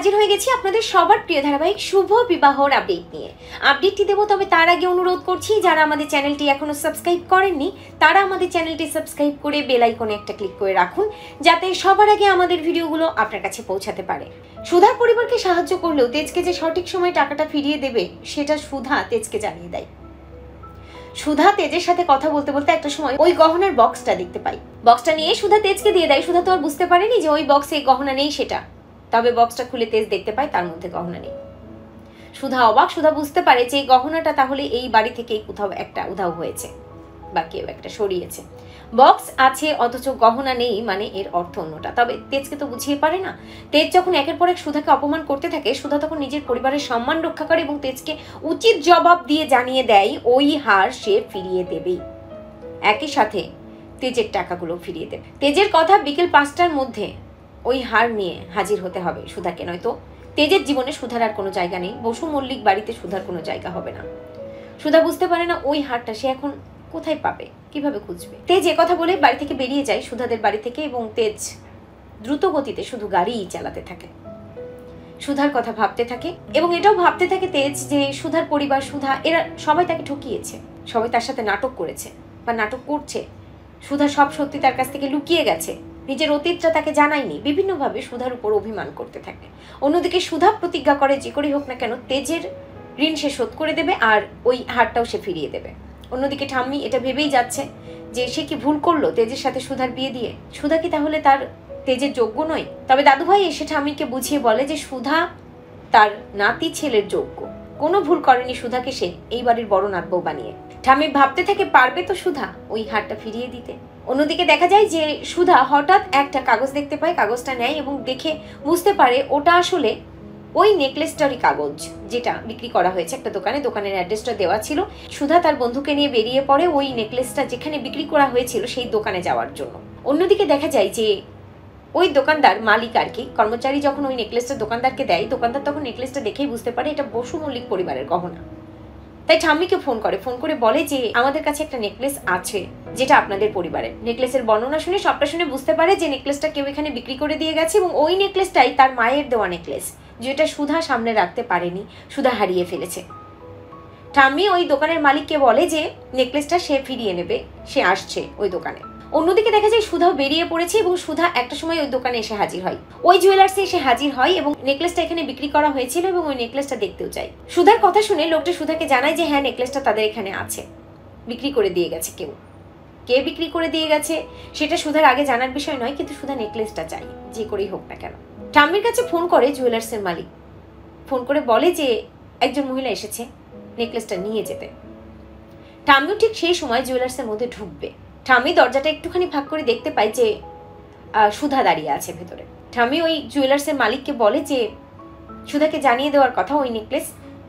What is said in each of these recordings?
হাজির হয়ে গেছি আপনাদের সবার প্রিয় ধারাবাহিক শুভ বিবাহর আপডেট নিয়ে। আপডেটটি দেবো, তবে তার আগে অনুরোধ করছি যারা আমাদের চ্যানেলটি এখনো সাবস্ক্রাইব করেননি তারা আমাদের চ্যানেলটি সাবস্ক্রাইব করে বেল আইকনে একটা ক্লিক করে রাখুন, যাতে সবার আগে আমাদের ভিডিওগুলো আপনার কাছে পৌঁছাতে পারে। সুধার পরিবারকে সাহায্য করলেও তেজকে যে সঠিক সময় টাকাটা ফিরিয়ে দেবে সেটা সুধা তেজকে জানিয়ে দেয়। সুধা তেজের সাথে কথা বলতে বলতে একটা সময় ওই গহনার বক্সটা দেখতে পাই। বক্সটা নিয়ে সুধা তেজকে দিয়ে দেয়। সুধা তো আর বুঝতে পারেনি যে ওই বক্সে গহনা নেই সেটা, তবে বক্সটা খুলে তেজ দেখতে পায় তার মধ্যে গহনা নেই। সুধা অবাক। সুধা বুঝতে পারে যে এই গহনাটা তাহলে এই বাড়ি থেকেই কোথাও একটা উধাও হয়েছে বা কেউ একটা সরিয়েছে। বক্স আছে অথচ গহনা নেই, মানে এর অর্থ অন্যটা। তবে তেজকে তো বুঝিয়ে পারে না। তেজ যখন একের পর এক সুধাকে অপমান করতে থাকে, সুধা তখন নিজের পরিবারের সম্মান রক্ষা করে এবং তেজকে উচিত জবাব দিয়ে জানিয়ে দেয় ওই হার সে ফিরিয়ে দেবেই, একই সাথে তেজের টাকাগুলো ফিরিয়ে দেবে। তেজের কথা বিকেল 5টার মধ্যে ওই হার নিয়ে হাজির হতে হবে সুধাকে, নয়তো তেজের জীবনে সুধার আর কোনো জায়গা নেই। বসু মল্লিক বাড়িতে সুধার কোনো জায়গা হবে না। সুধা বুঝতে পারে না ওই হারটা সে এখন কোথায় পাবে, কিভাবে খুঁজবে। তেজ এ কথা বলে বাড়ি থেকে বেরিয়ে যায় সুধাদের বাড়ি থেকে, এবং তেজ দ্রুত গতিতে শুধু গাড়িই চালাতে থাকে, সুধার কথা ভাবতে থাকে। এবং এটাও ভাবতে থাকে তেজ যে সুধার পরিবার, সুধা, এরা সবাই তাকে ঠকিয়েছে, সবাই তার সাথে নাটক করেছে বা নাটক করছে। সুধা সব সত্যি তার কাছ থেকে লুকিয়ে গেছে, নিজের অতীতটা তাকে জানায়নি, বিভিন্নভাবে সুধার উপর অভিমান করতে থাকে। অন্যদিকে সুধা প্রতিজ্ঞা করে যে করেই হোক না কেন তেজের ঋণ সে শোধ করে দেবে আর ওই হারটাও সে ফিরিয়ে দেবে। অন্যদিকে ঠাম্মি এটা ভেবেই যাচ্ছে যে সে কি ভুল করলো তেজের সাথে সুধার বিয়ে দিয়ে। সুধা কি তাহলে তার তেজের যোগ্য নয়? তবে দাদুভাই এসে ঠাম্মিকে বুঝিয়ে বলে যে সুধা তার নাতি ছেলের যোগ্য, কোনো ভুল করেনি সুধাকে সে এই বাড়ির বড় নাতবউ বানিয়ে। ঠাম্মি ভাবতে থাকে পারবে তো সুধা ওই হারটা ফিরিয়ে দিতে। অন্যদিকে দেখা যায় যে সুধা হঠাৎ একটা কাগজ দেখতে পায়, কাগজটা নেয় এবং দেখে বুঝতে পারে ওটা আসলে ওই নেকলেসটারই কাগজ, যেটা বিক্রি করা হয়েছে একটা দোকানে। দোকানের অ্যাড্রেসটা দেওয়া ছিল। সুধা তার বন্ধুকে নিয়ে বেরিয়ে পড়ে ওই নেকলেসটা যেখানে বিক্রি করা হয়েছিল সেই দোকানে যাওয়ার জন্য। অন্যদিকে দেখা যায় যে ওই দোকানদার মালিক আর কি, কর্মচারী যখন ওই নেকলেসটা দোকানদারকে দেয়, দোকানদার তখন নেকলেসটা দেখেই বুঝতে পারে এটা বসু মল্লিক পরিবারের গহনা। তাই ঠাম্মিকে ফোন করে বলে যে আমাদের কাছে একটা নেকলেস আছে যেটা আপনাদের পরিবারের। নেকলেসের বর্ণনা শুনে সবটা শুনে বুঝতে পারে যে নেকলেসটা কেউ এখানে বিক্রি করে দিয়ে গেছে এবং ওই নেকলেসটাই তার মায়ের দেওয়া নেকলেস, যেটা সুধা সামনে রাখতে পারেনি, সুধা হারিয়ে ফেলেছে। ঠাম্মি ওই দোকানের মালিককে বলে যে নেকলেসটা সে ফিরিয়ে নেবে, সে আসছে ওই দোকানে। অন্যদিকে দেখা যায় সুধাও বেরিয়ে পড়েছে এবং সুধা একটা সময় ওই দোকানে এসে হাজির হয়, ওই জুয়েলার্সে এসে হাজির হয় এবং নেকলেসটা এখানে বিক্রি করা হয়েছিল এবং ওই নেকলেসটা দেখতেও চাই। সুধার কথা শুনে লোকটা সুধাকে জানায় যে হ্যাঁ নেকলেসটা তাদের এখানে আছে, বিক্রি করে দিয়ে গেছে কেউ। কে বিক্রি করে দিয়ে গেছে সেটা সুধার আগে জানার বিষয় নয়, কিন্তু সুধা নেকলেসটা চাই যে করেই হোক না কেন। ঠাম্মির কাছে ফোন করে জুয়েলার্সের মালিক, ফোন করে বলে যে একজন মহিলা এসেছে নেকলেসটা নিয়ে যেতে। ঠাম্মিও ঠিক সেই সময় জুয়েলার্সের মধ্যে ঢুকবে। ঠাম্মি দরজাটা একটুখানি ফাঁক করে দেখতে পায় যে সুধা দাঁড়িয়ে আছে ভেতরে। ঠাম্মি ওই জুয়েলার্সের মালিককে বলে যে সুধাকে জানিয়ে দেওয়ার কথা ওই নেকলেস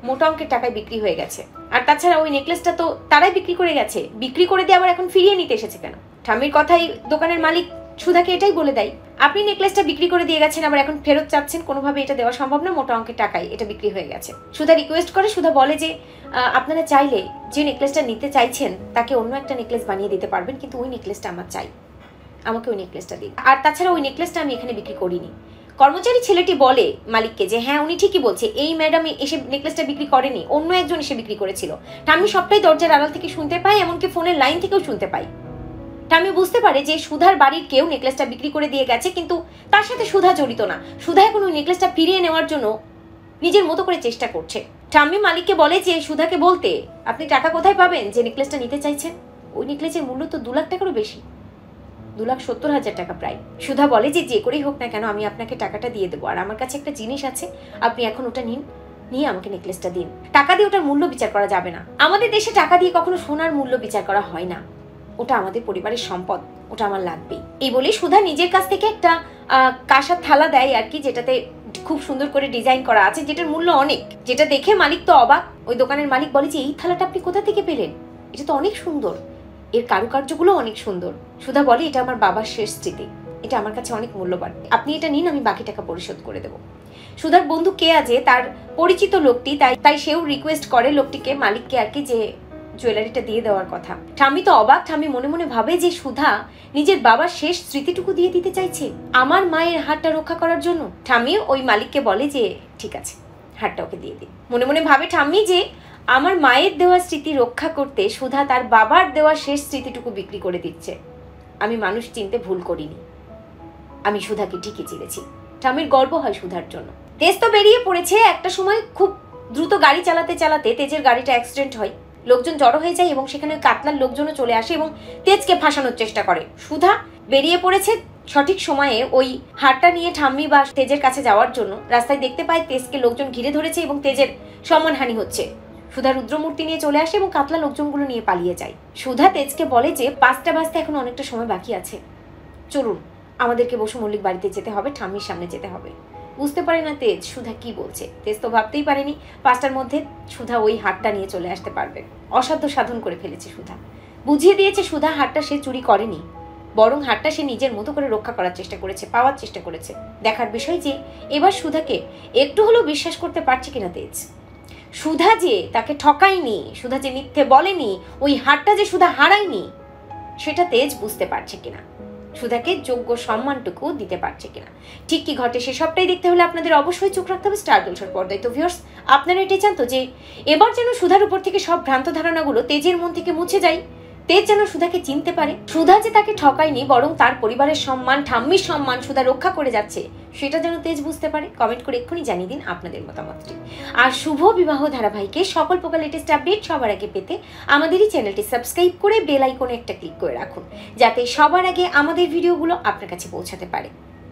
মোটা অঙ্কের টাকায় বিক্রি হয়ে গেছে, আর তাছাড়া ওই নেকলেসটা তো তারাই বিক্রি করে গেছে, বিক্রি করে দিয়ে আবার এখন ফিরিয়ে নিতে এসেছে কেন। ঠাম্মির কথাই দোকানের মালিক সুধাকে এটাই বলে দেয়, আপনি নেকলেসটা বিক্রি করে দিয়ে গেছেন আবার এখন ফেরত চাচ্ছেন, কোনোভাবে এটা দেওয়া সম্ভব না, মোটা অঙ্কের টাকায় এটা বিক্রি হয়ে গেছে। সুধা রিকোয়েস্ট করে, সুধা বলে যে আপনারা চাইলে যে নেকলেসটা নিতে চাইছেন তাকে অন্য একটা নেকলেস বানিয়ে দিতে পারবেন, কিন্তু ওই নেকলেসটা আমার চাই, আমাকে ওই নেকলেসটা দিন। আর তাছাড়া ওই নেকলেসটা আমি এখানে বিক্রি করিনি। কর্মচারী ছেলেটি বলে মালিককে যে হ্যাঁ উনি ঠিকই বলছে, এই ম্যাডাম এসে নেকলেসটা বিক্রি করেনি, অন্য একজন এসে বিক্রি করেছিল। ঠাম্মি সবটাই দরজার আড়াল থেকে শুনতে পায়, এমনকি ফোনের লাইন থেকেও শুনতে পায়। ঠাম্মি বুঝতে পারে যে সুধার বাড়ির কেউ নেকলেসটা বিক্রি করে দিয়ে গেছে, কিন্তু তার সাথে সুধা জড়িত না। সুধা এখন ওই নেকলেসটা ফিরিয়ে নেওয়ার জন্য নিজের মতো করে চেষ্টা করছে। ঠাম্মি মালিককে বলে যে সুধাকে বলতে আপনি টাকা কোথায় পাবেন যে নেকলেসটা নিতে চাইছেন, ওই নেকলেসের মূল্য তো 2 লাখ টাকারও বেশি, 2,70,000 টাকা প্রায়। সুধা বলে যে যে করেই হোক না কেন আমি আপনাকে টাকাটা দিয়ে দেবো, আর আমার কাছে একটা জিনিস আছে, আপনি এখন ওটা নিন, নিয়ে আমাকে নেকলেসটা দিন। টাকা দিয়ে ওটার মূল্য বিচার করা যাবে না, আমাদের দেশে টাকা দিয়ে কখনো সোনার মূল্য বিচার করা হয় না, ওটা আমাদের পরিবারের সম্পদ, ওটা আমার লাগবেই। এই বলে সুধা নিজের কাছ থেকে একটা কাঁসার থালা দেয় আর কি, যেটাতে খুব সুন্দর করে ডিজাইন করা আছে, যেটার মূল্য অনেক, যেটা দেখে মালিক তো অবাক। ওই দোকানের মালিক বলে যে এই থালাটা আপনি কোথা থেকে পেলেন, এটা তো অনেক সুন্দর, এর কারুকার্যগুলো অনেক সুন্দর। সুধা বলে এটা আমার বাবার শেষ স্মৃতি, এটা আমার কাছে অনেক মূল্যবান, আপনি এটা নিন, আমি বাকি টাকা পরিশোধ করে দেবো। সুধার বন্ধু কে আছে তার পরিচিত লোকটি, তাই সেও রিকোয়েস্ট করে লোকটিকে, মালিককে আর কি, যে জুয়েলারিটা দিয়ে দেওয়ার কথা। ঠাম্মি তো অবাক, ঠাম্মি মনে মনে ভাবে যে সুধা নিজের বাবার শেষ স্মৃতিটুকু দিয়ে দিতে চাইছে আমার মায়ের হারটা রক্ষা করার জন্য। ঠাম্মি ওই মালিককে বলে যে ঠিক আছে, হারটা ওকে দিয়ে দিন। মনে মনে ভাবে ঠাম্মি যে আমার মায়ের দেওয়া স্মৃতি রক্ষা করতে সুধা তার বাবার দেওয়া শেষ স্মৃতিটুকু বিক্রি করে দিচ্ছে। আমি মানুষ চিনতে ভুল করিনি, আমি সুধাকে ঠিকই চিনেছি। ঠাম্মির গর্ব হয় সুধার জন্য। তেজ তো বেরিয়ে পড়েছে। একটা সময় খুব দ্রুত গাড়ি চালাতে চালাতে তেজের গাড়িটা অ্যাক্সিডেন্ট হয়, লোকজন জড়ো হয়ে যায় এবং সেখানে কাতলার লোকজনও চলে আসে এবং তেজকে ফাঁসানোর চেষ্টা করে। সুধা বেরিয়ে পড়েছে সঠিক সময়ে ওই হারটা নিয়ে ঠাম্মি বা তেজের কাছে যাওয়ার জন্য। রাস্তায় দেখতে পায় তেজকে লোকজন ঘিরে ধরেছে এবং তেজের সম্মানহানি হচ্ছে। সুধা রুদ্রমূর্তি নিয়ে চলে আসে এবং কাতলা লোকজনগুলো নিয়ে পালিয়ে যায়। সুধা তেজকে বলে যে 5টা বাজতে এখন অনেকটা সময় বাকি আছে, চলুন আমাদেরকে বসু মল্লিক বাড়িতে যেতে হবে, ঠাম্মির সামনে যেতে হবে। বুঝতে পারে না তেজ সুধা কি বলছে। তেজ তো ভাবতেই পারেনি 5টার মধ্যে সুধা ওই হারটা নিয়ে চলে আসতে পারবে। অসাধ্য সাধন করে ফেলেছে সুধা। বুঝিয়ে দিয়েছে সুধা হারটা সে চুরি করেনি, বরং হারটা সে নিজের মতো করে রক্ষা করার চেষ্টা করেছে, পাওয়ার চেষ্টা করেছে। দেখার বিষয় যে এবার সুধাকে একটু হলেও বিশ্বাস করতে পারছে কিনা তেজ। সুধা যে তাকে ঠকায়নি, সুধা যে মিথ্যে বলেনি, ওই হারটা যে সুধা হারায়নি, সেটা তেজ বুঝতে পারছে কিনা, সুধাকে যোগ্য সম্মানটুকু দিতে পারছে কিনা। ঠিক কি ঘটে সে সবটাই দেখতে হলে আপনাদের অবশ্যই চোখ রাখতে হবে স্টার জলসার পর্দায়। তো ভিউয়ার্স, আপনারা এটাই চান তো যে এবার যেন সুধার উপর থেকে সব ভ্রান্ত ধারণাগুলো তেজের মন থেকে মুছে যায়, তেজ যেন সুধাকে চিনতে পারে, সুধা যে তাকে ঠকায়নি বরং তার পরিবারের সম্মান, ঠাম্মির সম্মান সুধা রক্ষা করে যাচ্ছে, সেটা যেন তেজ বুঝতে পারে। কমেন্ট করে এক্ষুনি জানিয়ে দিন আপনাদের মতামতটি। আর শুভ বিবাহ ধারাবাহিকে সকল প্রকার লেটেস্ট আপডেট সবার আগে পেতে আমাদেরই চ্যানেলটি সাবস্ক্রাইব করে বেল আইকনে একটা ক্লিক করে রাখুন, যাতে সবার আগে আমাদের ভিডিওগুলো আপনার কাছে পৌঁছাতে পারে।